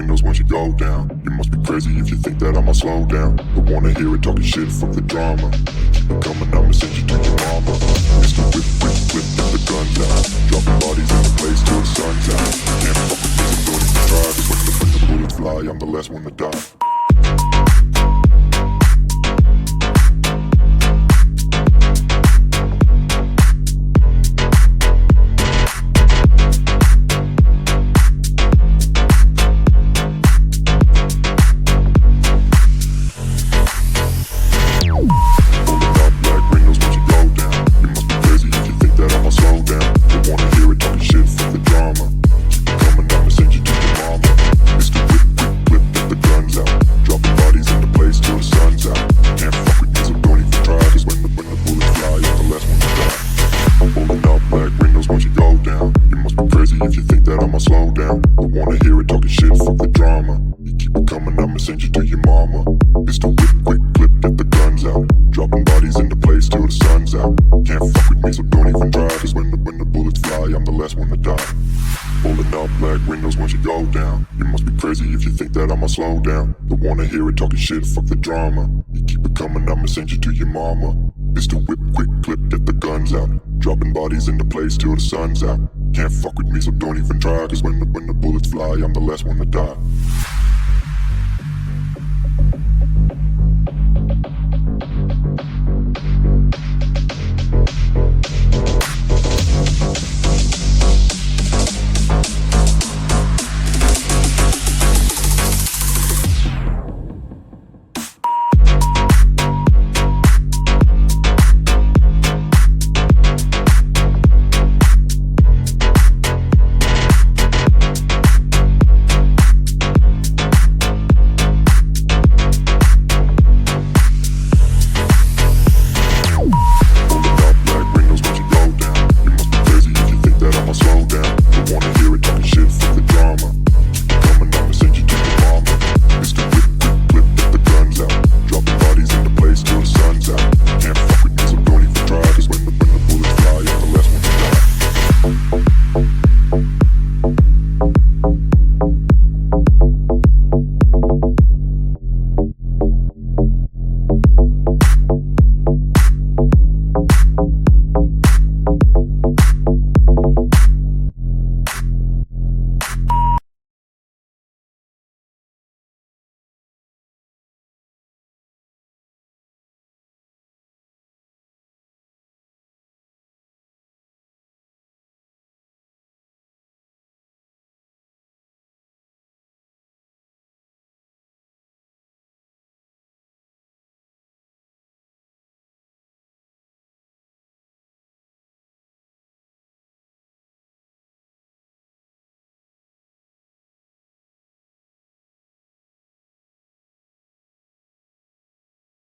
windows once you go down. You must be crazy if you think that I'ma slow down. Don't wanna hear it talking shit, fuck the drama. Keep it coming, I'ma send you to your mama. Mr. Whip, whip, whip, get the guns out. Dropping bodies in the place till the sun's out. Can't fuck with me, so don't even try. Cause when the bullets fly, I'm the last one to die. If you think that I'ma slow down, don't wanna hear it talking shit, fuck the drama. You keep it coming, I'ma send you to your mama. Mr. Whip, quick clip, get the guns out. Dropping bodies into place till the sun's out. Can't fuck with me, so don't even try. Cause when the bullets fly, I'm the last one to die. Pulling up black windows once you go down. You must be crazy if you think that I'ma slow down. Don't wanna hear it talking shit, fuck the drama. You keep it coming, I'ma send you to your mama. Mr. Whip, quick clip, get the guns out. Dropping bodies into place till the sun's out. Can't fuck with me, so don't even try. Cause when the bullets fly, I'm the last one to die.